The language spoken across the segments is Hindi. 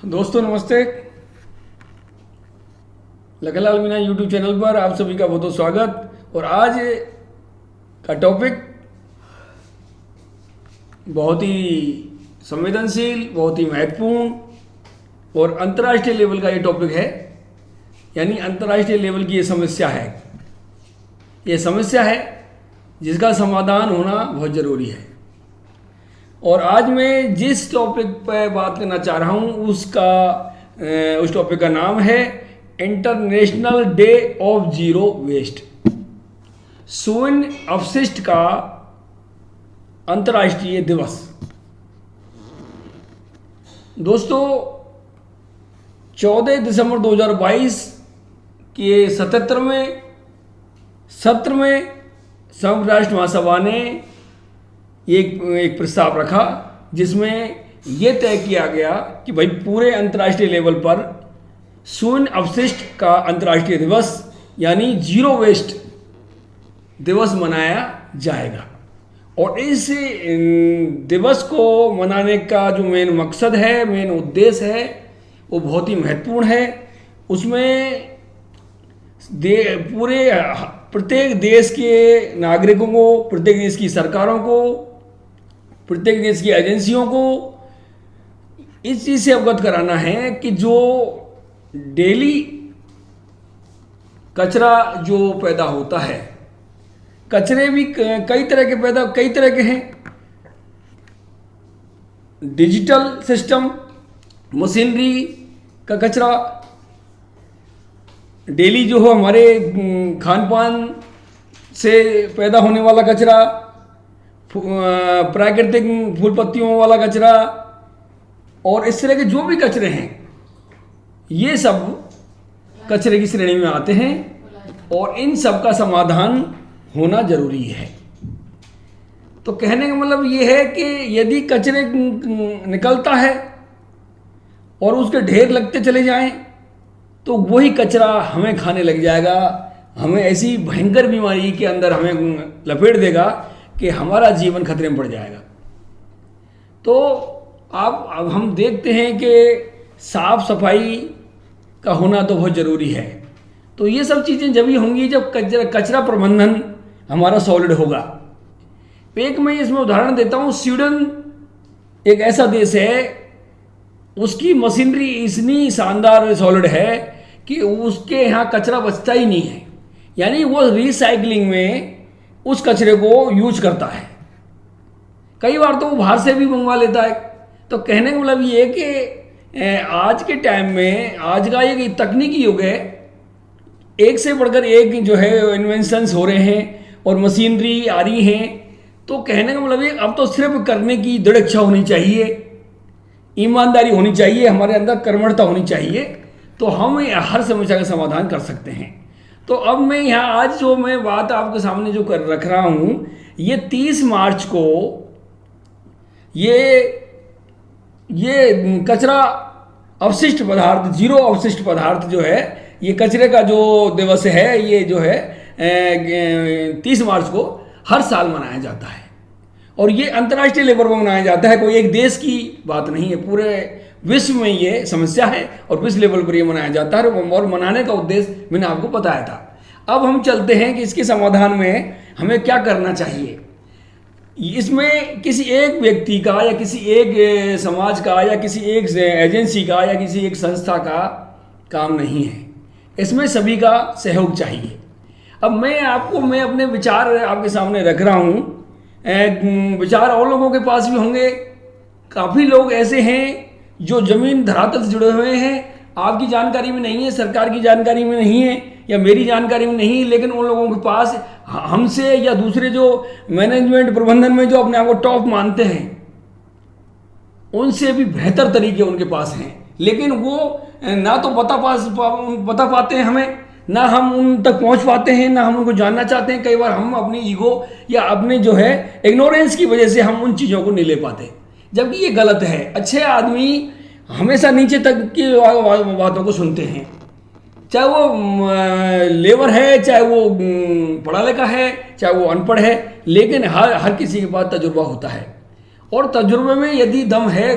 दोस्तों नमस्ते। लखनलाल मीना यूट्यूब चैनल पर आप सभी का बहुत बहुत स्वागत। और आज का टॉपिक बहुत ही संवेदनशील, बहुत ही महत्वपूर्ण और अंतर्राष्ट्रीय लेवल का ये टॉपिक है। यानी अंतर्राष्ट्रीय लेवल की ये समस्या है। ये समस्या है जिसका समाधान होना बहुत ज़रूरी है। और आज मैं जिस टॉपिक पर बात करना चाह रहा हूँ उस टॉपिक का नाम है international day of zero waste. शून्य अपशिष्ट का अंतर्राष्ट्रीय दिवस। दोस्तों 14 दिसंबर 2022 के 77वें सत्र में संयुक्त राष्ट्र महासभा ने एक प्रस्ताव रखा जिसमें यह तय किया गया कि भाई पूरे अंतर्राष्ट्रीय लेवल पर शून्य अपशिष्ट का अंतर्राष्ट्रीय दिवस यानी जीरो वेस्ट दिवस मनाया जाएगा। और इस दिवस को मनाने का जो मेन मकसद है, मेन उद्देश्य है, वो बहुत ही महत्वपूर्ण है। उसमें पूरे प्रत्येक देश के नागरिकों को, प्रत्येक देश की सरकारों को, प्रत्येक देश की एजेंसियों को इस चीज़ से अवगत कराना है कि जो डेली कचरा जो पैदा होता है, कचरे भी कई तरह के हैं। डिजिटल सिस्टम, मशीनरी का कचरा, डेली जो हो हमारे खान पान से पैदा होने वाला कचरा, प्राकृतिक फूल पत्तियों वाला कचरा और इस तरह के जो भी कचरे हैं, ये सब कचरे की श्रेणी में आते हैं और इन सब का समाधान होना जरूरी है। तो कहने का मतलब ये है कि यदि कचरे निकलता है और उसके ढेर लगते चले जाएं तो वही कचरा हमें खाने लग जाएगा, हमें ऐसी भयंकर बीमारी के अंदर हमें लपेट देगा कि हमारा जीवन खतरे में पड़ जाएगा। तो अब हम देखते हैं कि साफ सफाई का होना तो बहुत ज़रूरी है। तो ये सब चीज़ें जब ही होंगी जब कचरा प्रबंधन हमारा सॉलिड होगा। एक मैं इसमें उदाहरण देता हूँ। स्वीडन एक ऐसा देश है, उसकी मशीनरी इतनी शानदार सॉलिड है कि उसके यहाँ कचरा बचता ही नहीं है। यानी वो रिसाइकलिंग में उस कचरे को यूज करता है। कई बार तो वो बाहर से भी मंगवा लेता है। तो कहने का मतलब ये है कि आज के टाइम में, आज का एक तकनीकी युग है, एक से बढ़कर एक जो है इन्वेंशंस हो रहे हैं और मशीनरी आ रही हैं। तो कहने का मतलब ये अब तो सिर्फ करने की दृढ़ इच्छा होनी चाहिए, ईमानदारी होनी चाहिए, हमारे अंदर कर्मठता होनी चाहिए, तो हम हर समस्या का समाधान कर सकते हैं। तो अब मैं यहाँ आज जो मैं बात आपके सामने जो कर रख रहा हूँ, ये 30 मार्च को ये कचरा अवशिष्ट पदार्थ, जीरो अवशिष्ट पदार्थ जो है, ये कचरे का जो दिवस है, ये जो है 30 मार्च को हर साल मनाया जाता है। और ये अंतर्राष्ट्रीय लेवल पर मनाया जाता है। कोई एक देश की बात नहीं है, पूरे विश्व में ये समस्या है और विश्व लेवल पर ये मनाया जाता है। और मनाने का उद्देश्य मैंने आपको बताया था। अब हम चलते हैं कि इसके समाधान में हमें क्या करना चाहिए। इसमें किसी एक व्यक्ति का या किसी एक समाज का या किसी एक एजेंसी का या किसी एक संस्था का काम नहीं है, इसमें सभी का सहयोग चाहिए। अब मैं अपने विचार आपके सामने रख रहा हूँ। विचार और लोगों के पास भी होंगे। काफ़ी लोग ऐसे हैं जो जमीन धरातल से जुड़े हुए हैं, आपकी जानकारी में नहीं है, सरकार की जानकारी में नहीं है या मेरी जानकारी में नहीं है, लेकिन उन लोगों के पास हमसे या दूसरे जो मैनेजमेंट प्रबंधन में जो अपने आप को टॉप मानते हैं, उनसे भी बेहतर तरीके उनके पास हैं। लेकिन वो ना तो बता पाते हैं हमें, ना हम उन तक पहुंच पाते हैं, ना हम उनको जानना चाहते हैं। कई बार हम अपनी ईगो या अपने जो है इग्नोरेंस की वजह से हम उन चीज़ों को नहीं ले पाते, जबकि ये गलत है। अच्छे आदमी हमेशा नीचे तक की बातों को सुनते हैं, चाहे वो लेबर है, चाहे वो पढ़ा लिखा है, चाहे वो अनपढ़ है, लेकिन हर किसी के पास तजुर्बा होता है। और तजुर्बे में यदि दम है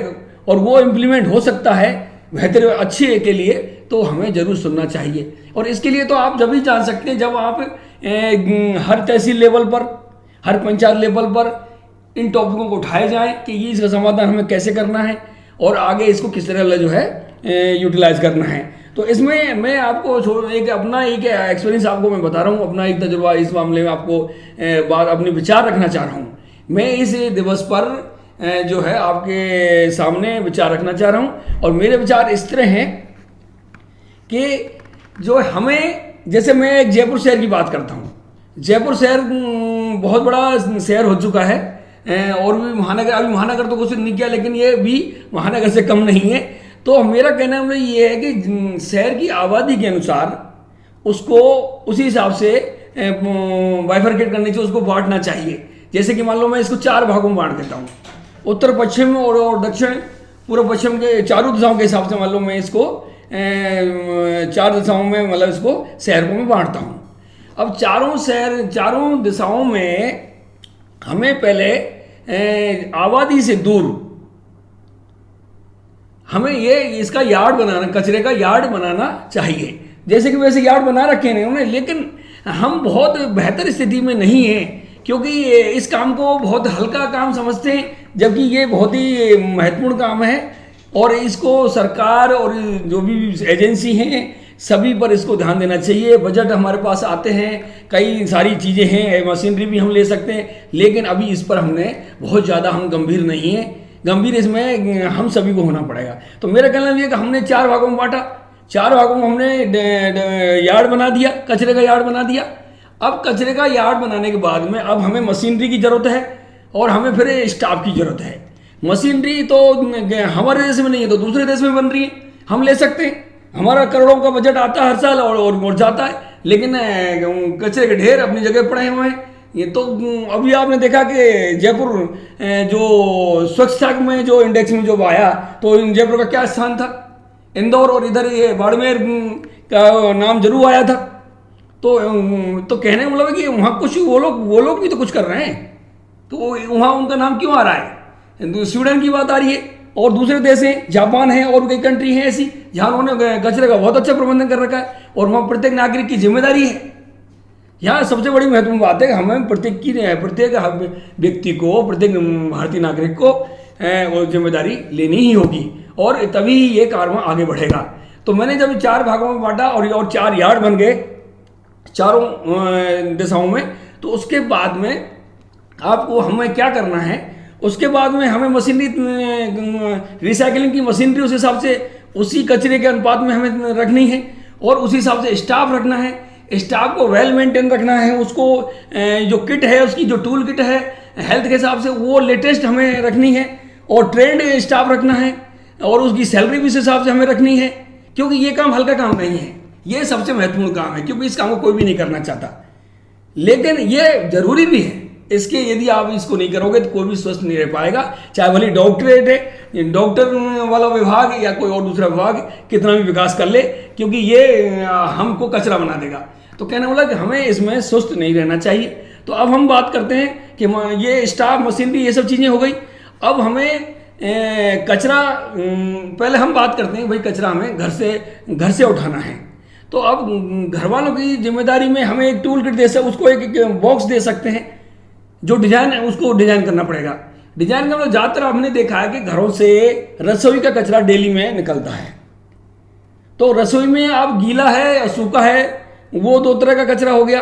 और वो इम्प्लीमेंट हो सकता है, बेहतर अच्छे के लिए तो हमें ज़रूर सुनना चाहिए। और इसके लिए तो आप जब भी जान सकते हैं जब आप हर तहसील लेवल पर, हर पंचायत लेवल पर इन टॉपिकों को उठाए जाएं कि ये इसका समाधान हमें कैसे करना है और आगे इसको किस तरह जो है यूटिलाइज करना है। तो इसमें मैं आपको एक अपना एक एक्सपीरियंस आपको मैं बता रहा हूँ, अपना एक तजुर्बा इस मामले में आपको बात अपने विचार रखना चाह रहा हूँ। मैं इस दिवस पर जो है आपके सामने विचार रखना चाह रहा हूँ और मेरे विचार इस तरह हैं कि जो हमें, जैसे मैं एक जयपुर शहर की बात करता हूँ। जयपुर शहर बहुत बड़ा शहर हो चुका है और भी महानगर, अभी महानगर तो कुछ नहीं किया लेकिन ये भी महानगर से कम नहीं है। तो मेरा कहना है ये है कि शहर की आबादी के अनुसार उसको उसी हिसाब से बाइफरकेट करनी चाहिए, उसको बांटना चाहिए। जैसे कि मान लो मैं इसको 4 भागों में बांट देता हूँ, उत्तर पश्चिम और दक्षिण पूर्व पश्चिम के चारों दिशाओं के हिसाब से मान लो मैं इसको 4 दिशाओं में मतलब इसको शहर को मैं बांटता हूँ। अब चारों दिशाओं में हमें पहले आबादी से दूर हमें ये इसका यार्ड बनाना, कचरे का यार्ड बनाना चाहिए। जैसे कि वैसे यार्ड बना रखे हैं उन्होंने, लेकिन हम बहुत बेहतर स्थिति में नहीं हैं क्योंकि इस काम को बहुत हल्का काम समझते हैं, जबकि ये बहुत ही महत्वपूर्ण काम है और इसको सरकार और जो भी एजेंसी हैं सभी पर इसको ध्यान देना चाहिए। बजट हमारे पास आते हैं, कई सारी चीज़ें हैं, मशीनरी भी हम ले सकते हैं, लेकिन अभी इस पर हमने बहुत ज़्यादा हम गंभीर नहीं हैं। गंभीर इसमें हम सभी को होना पड़ेगा। तो मेरा कहना ये कि हमने 4 भागों में बांटा, 4 भागों में हमने यार्ड बना दिया, कचरे का यार्ड बना दिया। अब कचरे का यार्ड बनाने के बाद में अब हमें मशीनरी की ज़रूरत है और हमें फिर स्टाफ की ज़रूरत है। मशीनरी तो हमारे देश में नहीं है तो दूसरे देश में बन रही है, हम ले सकते हैं। हमारा करोड़ों का बजट आता है हर साल और जाता है, लेकिन कचरे के ढेर अपनी जगह पड़े हुए हैं। ये तो अभी आपने देखा कि जयपुर जो स्वच्छता में जो इंडेक्स में जो आया तो जयपुर का क्या स्थान था, इंदौर और इधर ये बाड़मेर का नाम जरूर आया था। तो कहने का मतलब है कि वहाँ कुछ वो लोग भी तो कुछ कर रहे हैं, तो वहाँ उनका नाम क्यों आ रहा है। स्वीडन की बात आ रही है और दूसरे देश हैं, जापान है और कई कंट्री हैं ऐसी जहाँ उन्होंने कचरे का बहुत अच्छा प्रबंधन कर रखा है और वहाँ प्रत्येक नागरिक की जिम्मेदारी है। यहाँ सबसे बड़ी महत्वपूर्ण बात है कि हमें प्रत्येक व्यक्ति को, प्रत्येक भारतीय नागरिक को वो जिम्मेदारी लेनी ही होगी और तभी ये कारवां आगे बढ़ेगा। तो मैंने जब 4 भागों में बांटा और 4 यार्ड बन गए चारों दिशाओं में, तो उसके बाद में आपको हमें क्या करना है, उसके बाद में हमें मशीनरी रिसाइकलिंग की मशीनरी उस हिसाब से उसी कचरे के अनुपात में हमें रखनी है और उसी हिसाब से स्टाफ रखना है। स्टाफ को वेल मेंटेन रखना है, उसको जो किट है उसकी जो टूल किट है हेल्थ के हिसाब से वो लेटेस्ट हमें रखनी है और ट्रेंड स्टाफ रखना है और उसकी सैलरी भी इस हिसाब से हमें रखनी है, क्योंकि ये काम हल्का काम नहीं है, ये सबसे महत्वपूर्ण काम है क्योंकि इस काम को कोई भी नहीं करना चाहता, लेकिन ये जरूरी भी है। इसके यदि आप इसको नहीं करोगे तो कोई भी स्वस्थ नहीं रह पाएगा, चाहे भले डॉक्टरेट है, डॉक्टर वाला विभाग या कोई और दूसरा विभाग कितना भी विकास कर ले, क्योंकि ये हमको कचरा बना देगा। तो कहने वाला कि हमें इसमें सुस्त नहीं रहना चाहिए। तो अब हम बात करते हैं कि ये स्टाफ मशीनरी ये सब चीज़ें हो गई। अब हमें कचरा पहले हम बात करते हैं भाई कचरा हमें घर से उठाना है। तो अब घर वालों की जिम्मेदारी में हमें एक टूल किट दे सकते, उसको एक बॉक्स दे सकते हैं जो डिजाइन है उसको डिजाइन करना पड़ेगा। डिजाइन का मतलब ज़्यादातर हमने देखा है कि घरों से रसोई का कचरा डेली में निकलता है, तो रसोई में अब गीला है या सूखा है वो 2 तरह का कचरा हो गया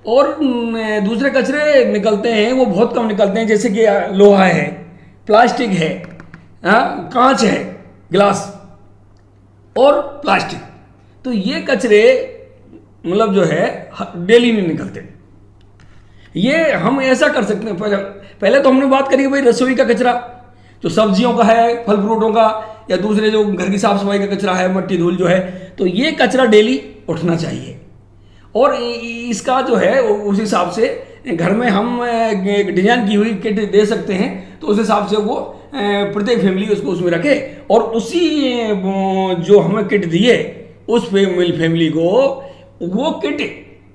और दूसरे कचरे निकलते हैं वो बहुत कम निकलते हैं, जैसे कि लोहा है, प्लास्टिक है, कांच है, गिलास और प्लास्टिक। तो ये कचरे मतलब जो है डेली नहीं निकलते। ये हम ऐसा कर सकते हैं, पहले तो हमने बात करी भाई रसोई का कचरा जो सब्जियों का है, फल फ्रूटों का या दूसरे जो घर की साफ सफाई का कचरा है, मट्टी धूल जो है, तो ये कचरा डेली उठना चाहिए। और इसका जो है उस हिसाब से घर में हम एक डिजाइन की हुई किट दे सकते हैं, तो उस हिसाब से वो प्रत्येक फैमिली उसको उसमें रखे और उसी जो हमें किट दिए उस फैमिली को वो किट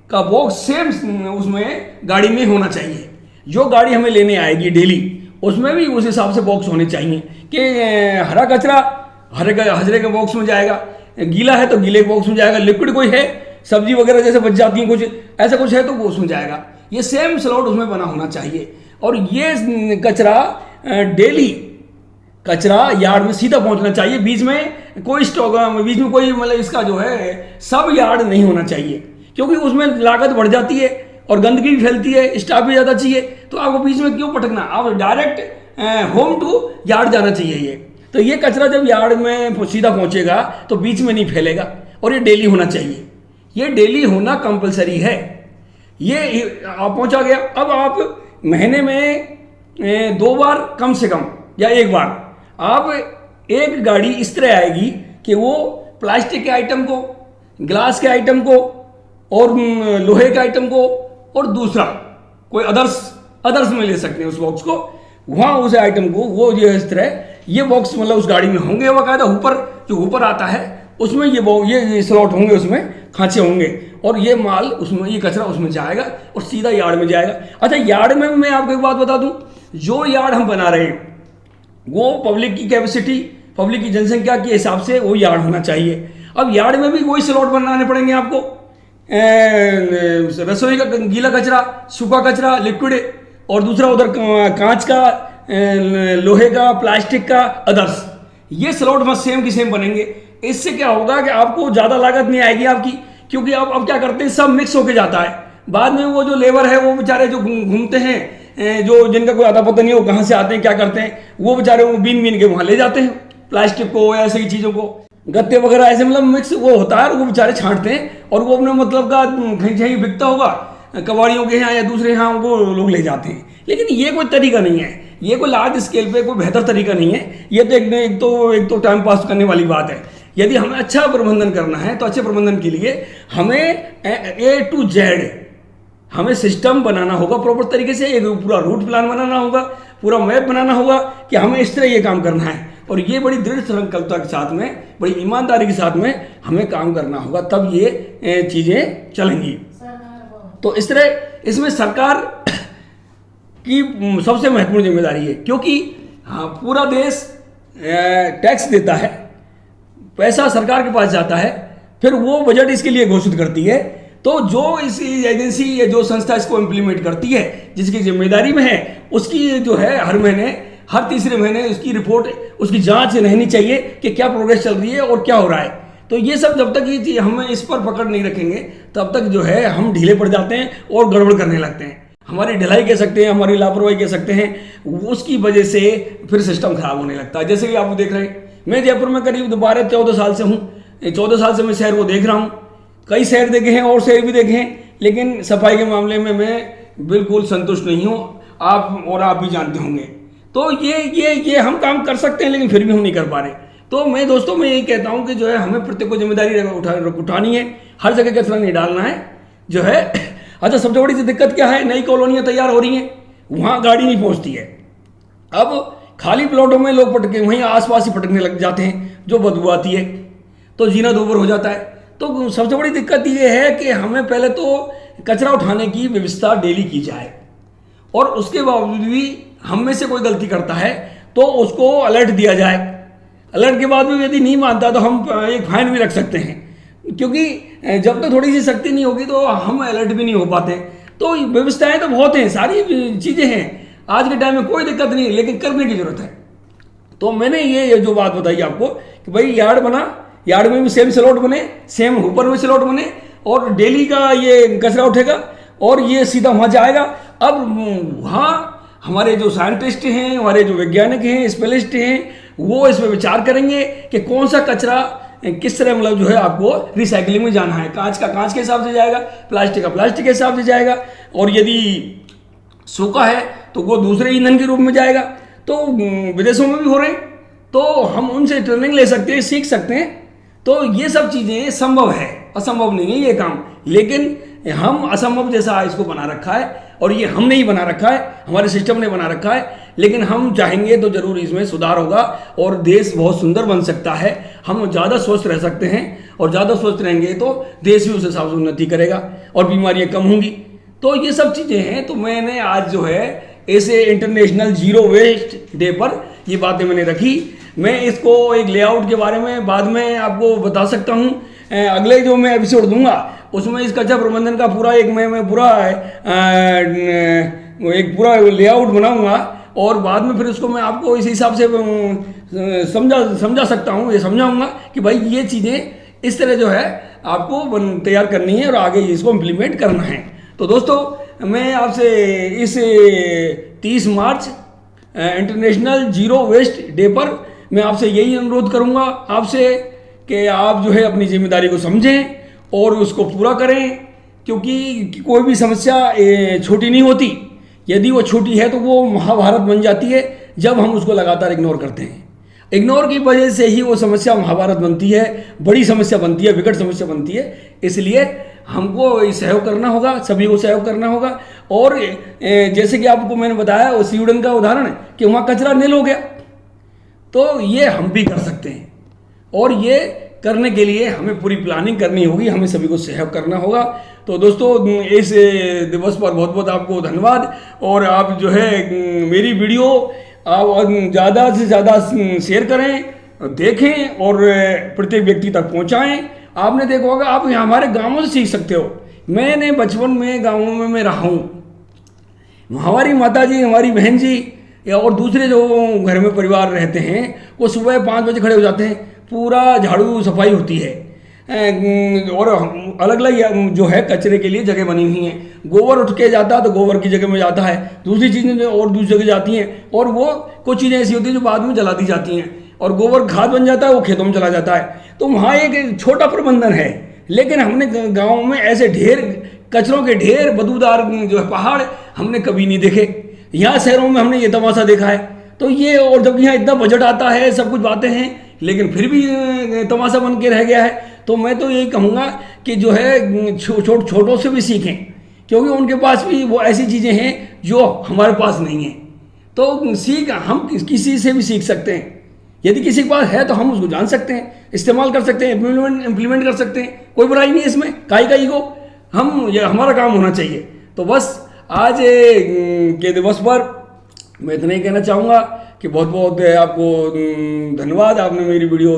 का बॉक्स सेम उसमें गाड़ी में होना चाहिए। जो गाड़ी हमें लेने आएगी डेली उसमें भी उस हिसाब से बॉक्स होने चाहिए कि हरा कचरा हजरे के बॉक्स में जाएगा, गीला है तो गीले के बॉक्स में जाएगा, लिक्विड कोई है सब्जी वगैरह जैसे बच जाती है कुछ ऐसा कुछ है तो वो उसमें जाएगा। ये सेम स्लॉट उसमें बना होना चाहिए। और ये कचरा डेली कचरा यार्ड में सीधा पहुंचना चाहिए, बीच में कोई स्टॉक, बीच में कोई मतलब इसका जो है सब यार्ड नहीं होना चाहिए, क्योंकि उसमें लागत बढ़ जाती है और गंदगी भी फैलती है, स्टाफ भी ज़्यादा चाहिए, तो आपको बीच में क्यों पटकना, आप डायरेक्ट होम टू यार्ड जाना चाहिए ये। तो ये कचरा जब यार्ड में सीधा पहुंचेगा तो बीच में नहीं फैलेगा, और ये डेली होना चाहिए, ये डेली होना कंपलसरी है। ये आप पहुंचा गया, अब आप महीने में 2 बार कम से कम या 1 बार आप एक गाड़ी इस तरह आएगी कि वो प्लास्टिक के आइटम को, ग्लास के आइटम को और लोहे के आइटम को और दूसरा कोई अदर्स में ले सकते हैं उस बॉक्स को, वहाँ उस आइटम को वो जो इस तरह ये बॉक्स मतलब उस गाड़ी में होंगे, बाकायदा ऊपर जो ऊपर आता है उसमें ये स्लॉट होंगे, उसमें खांचे होंगे, और ये माल उसमें, ये कचरा उसमें जाएगा और सीधा यार्ड में जाएगा। अच्छा, यार्ड में मैं आपको एक बात बता दूं, जो यार्ड हम बना रहे हैं वो पब्लिक की कैपेसिटी, पब्लिक की जनसंख्या के हिसाब से वो यार्ड होना चाहिए। अब यार्ड में भी वही स्लॉट बनाने पड़ेंगे आपको, रसोई का गीला कचरा, सूखा कचरा, लिक्विड, और दूसरा उधर कांच का, लोहे का, प्लास्टिक का, अदर्स, ये स्लॉट बस सेम की सेम बनेंगे। इससे क्या होगा कि आपको ज़्यादा लागत नहीं आएगी आपकी, क्योंकि आप अब क्या करते हैं, सब मिक्स होके जाता है। बाद में वो जो लेबर है वो बेचारे जो घूमते हैं, जो जिनका कोई आता पता नहीं, वो कहाँ से आते हैं क्या करते हैं, वो बेचारे वो बीन के वहाँ ले जाते हैं प्लास्टिक को, ऐसे ही चीज़ों को, गत्ते वगैरह ऐसे मतलब मिक्स वो होता है, और वो बेचारे छांटते हैं और वो अपने मतलब का कहीं कहीं बिकता होगा कबाड़ियों के यहाँ या दूसरे यहाँ, वो लोग ले जाते हैं। लेकिन ये कोई तरीका नहीं है, ये कोई लार्ज स्केल पे कोई बेहतर तरीका नहीं है। ये तो एक तो टाइम पास करने वाली बात है। यदि हमें अच्छा प्रबंधन करना है तो अच्छे प्रबंधन के लिए हमें A to Z हमें सिस्टम बनाना होगा प्रॉपर तरीके से, एक पूरा रूट प्लान बनाना होगा, पूरा मैप बनाना होगा कि हमें इस तरह ये काम करना है, और ये बड़ी दृढ़ संकल्पता के साथ में, बड़ी ईमानदारी के साथ में हमें काम करना होगा, तब ये चीज़ें चलेंगी। तो इस तरह इसमें सरकार की सबसे महत्वपूर्ण जिम्मेदारी है, क्योंकि हाँ, पूरा देश टैक्स देता है, पैसा सरकार के पास जाता है, फिर वो बजट इसके लिए घोषित करती है। तो जो इस एजेंसी या जो संस्था इसको इम्प्लीमेंट करती है, जिसकी जिम्मेदारी में है, उसकी जो है हर महीने, हर तीसरे महीने उसकी रिपोर्ट, उसकी जांच रहनी चाहिए कि क्या प्रोग्रेस चल रही है और क्या हो रहा है। तो ये सब जब तक ये हम इस पर पकड़ नहीं रखेंगे तब तक जो है हम ढीले पड़ जाते हैं और गड़बड़ करने लगते हैं। हमारी ढिलाई कह सकते हैं, हमारी लापरवाही कह सकते हैं, उसकी वजह से फिर सिस्टम खराब होने लगता है। जैसे कि आप देख रहे हैं, मैं जयपुर में करीब 12-14 साल से हूँ, 14 साल से मैं शहर को देख रहा हूँ, कई शहर देखे हैं और शहर भी देखे हैं, लेकिन सफाई के मामले में मैं बिल्कुल संतुष्ट नहीं हूँ, आप भी जानते होंगे। तो ये हम काम कर सकते हैं, लेकिन फिर भी हम नहीं कर पा रहे। तो मैं दोस्तों मैं यही कहता हूँ कि जो है हमें प्रत्येक को जिम्मेदारी उठानी है, हर जगह कचरा नहीं डालना है जो है। अच्छा, सबसे बड़ी दिक्कत क्या है, नई कॉलोनियाँ तैयार हो रही हैं, वहाँ गाड़ी नहीं पहुँचती है। अब खाली प्लॉटों में लोग पटके वहीं आसपास ही पटकने लग जाते हैं, जो बदबू आती है, तो जीना दूभर हो जाता है। तो सबसे बड़ी दिक्कत ये है कि हमें पहले तो कचरा उठाने की व्यवस्था डेली की जाए, और उसके बावजूद भी हम में से कोई गलती करता है तो उसको अलर्ट दिया जाए। अलर्ट के बाद भी यदि नहीं मानता तो हम एक फाइन भी रख सकते हैं, क्योंकि जब तक थोड़ी सी शक्ति नहीं होगी तो हम अलर्ट भी नहीं हो पाते। तो व्यवस्थाएं तो बहुत हैं, सारी चीज़ें हैं, आज के टाइम में कोई दिक्कत नहीं है, लेकिन करने की जरूरत है। तो मैंने ये जो बात बताई आपको कि भाई यार्ड बना, यार्ड में भी सेम स्लॉट बने, सेम ऊपर में स्लॉट बने, और डेली का ये कचरा उठेगा और ये सीधा वहाँ जाएगा। अब वहाँ हमारे जो साइंटिस्ट हैं, हमारे जो वैज्ञानिक हैं, स्पेशलिस्ट हैं, वो इस पर विचार करेंगे कि कौन सा कचरा किस तरह मतलब जो है आपको रिसाइकलिंग में जाना है। कांच का कांच के हिसाब से जाएगा, प्लास्टिक का प्लास्टिक के हिसाब से जाएगा, और यदि सूखा है तो वो दूसरे ईंधन के रूप में जाएगा। तो विदेशों में भी हो रहे हैं, तो हम उनसे ट्रेनिंग ले सकते हैं, सीख सकते हैं। तो ये सब चीज़ें संभव है, असंभव नहीं है ये काम, लेकिन हम असंभव जैसा इसको बना रखा है, और ये हमने ही बना रखा है, हमारे सिस्टम ने बना रखा है। लेकिन हम चाहेंगे तो जरूर इसमें सुधार होगा और देश बहुत सुंदर बन सकता है। हम ज़्यादा स्वस्थ रह सकते हैं, और ज़्यादा स्वस्थ रहेंगे तो देश भी उस हिसाब से उन्नति करेगा और बीमारियाँ कम होंगी। तो ये सब चीज़ें हैं। तो मैंने आज जो है ऐसे इंटरनेशनल जीरो वेस्ट डे पर ये बातें मैंने रखी। मैं इसको एक लेआउट के बारे में बाद में आपको बता सकता हूँ। अगले जो मैं एपिसोड दूंगा उसमें इस कचरा प्रबंधन का पूरा मैं पूरा एक पूरा लेआउट बनाऊंगा और बाद में फिर उसको मैं आपको इस हिसाब से समझा सकता हूँ, ये समझाऊंगा कि भाई ये चीज़ें इस तरह जो है आपको तैयार करनी है और आगे इसको इम्प्लीमेंट करना है। तो दोस्तों मैं आपसे इस 30 मार्च इंटरनेशनल जीरो वेस्ट डे पर मैं आपसे यही अनुरोध करूंगा आपसे कि आप जो है अपनी जिम्मेदारी को समझें और उसको पूरा करें, क्योंकि कोई भी समस्या छोटी नहीं होती। यदि वो छोटी है तो वो महाभारत बन जाती है जब हम उसको लगातार इग्नोर करते हैं। इग्नोर की वजह से ही वो समस्या महाभारत बनती है, बड़ी समस्या बनती है, विकट समस्या बनती है। इसलिए हमको सहयोग करना होगा, सभी को सहयोग करना होगा। और जैसे कि आपको मैंने बताया वो स्वीडन का उदाहरण है कि वहाँ कचरा नील हो गया, तो ये हम भी कर सकते हैं। और ये करने के लिए हमें पूरी प्लानिंग करनी होगी, हमें सभी को सहयोग करना होगा। तो दोस्तों इस दिवस पर बहुत बहुत आपको धन्यवाद। और आप जो है मेरी वीडियो आप ज़्यादा से ज़्यादा शेयर करें, देखें और प्रत्येक व्यक्ति तक पहुंचाएं। आपने देखा होगा, आप हमारे गांवों से सीख सकते हो। मैंने बचपन में गांवों में मैं रहा हूँ, हमारी माता जी, हमारी बहन जी या और दूसरे जो घर में परिवार रहते हैं वो सुबह 5 बजे खड़े हो जाते हैं, पूरा झाड़ू सफाई होती है और अलग अलग जो है कचरे के लिए जगह बनी हुई है। गोबर उठ के जाता है तो गोबर की जगह में जाता है, दूसरी चीज़ें और दूसरी जगह जाती हैं और वो कुछ चीज़ें ऐसी होती हैं जो बाद में जला दी जाती हैं और गोबर खाद बन जाता है, वो खेतों में चला जाता है। तो वहाँ एक छोटा प्रबंधन है, लेकिन हमने गाँव में ऐसे ढेर कचरों के ढेर बदबूदार जो है पहाड़ हमने कभी नहीं देखे। यहाँ शहरों में हमने ये तमाशा देखा है। तो ये, और जब यहाँ इतना बजट आता है, सब कुछ बातें हैं, लेकिन फिर भी तमाशा बन के रह गया है। तो मैं तो यही कहूँगा कि जो है छोटों से भी सीखें, क्योंकि उनके पास भी वो ऐसी चीज़ें हैं जो हमारे पास नहीं हैं। तो हम किसी से भी सीख सकते हैं। यदि किसी के पास है तो हम उसको जान सकते हैं, इस्तेमाल कर सकते हैं, इम्प्लीमेंट कर सकते हैं। कोई बुराई नहीं है इसमें, काई का ईगो, ये हमारा काम होना चाहिए। तो बस आज के दिवस पर मैं इतना ही कहना चाहूँगा कि बहुत बहुत आपको धन्यवाद। आपने मेरी वीडियो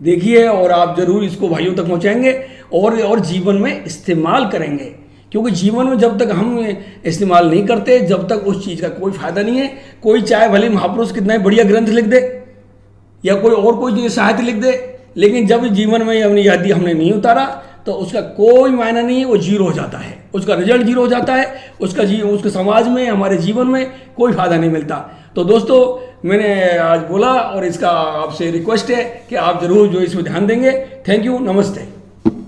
देखी है और आप जरूर इसको भाइयों तक पहुँचाएंगे और जीवन में इस्तेमाल करेंगे, क्योंकि जीवन में जब तक हम इस्तेमाल नहीं करते, जब तक उस चीज़ का कोई फायदा नहीं है। कोई चाहे भले महापुरुष कितना बढ़िया ग्रंथ लिख दे या कोई साहित्य लिख दे, लेकिन जब जीवन में अपनी यादी हमने नहीं उतारा तो उसका कोई मायना नहीं है, वो जीरो हो जाता है, उसका रिजल्ट जीरो हो जाता है, उसके समाज में, हमारे जीवन में कोई फायदा नहीं मिलता। तो दोस्तों मैंने आज बोला और इसका आपसे रिक्वेस्ट है कि आप जरूर जो इसमें ध्यान देंगे। थैंक यू, नमस्ते।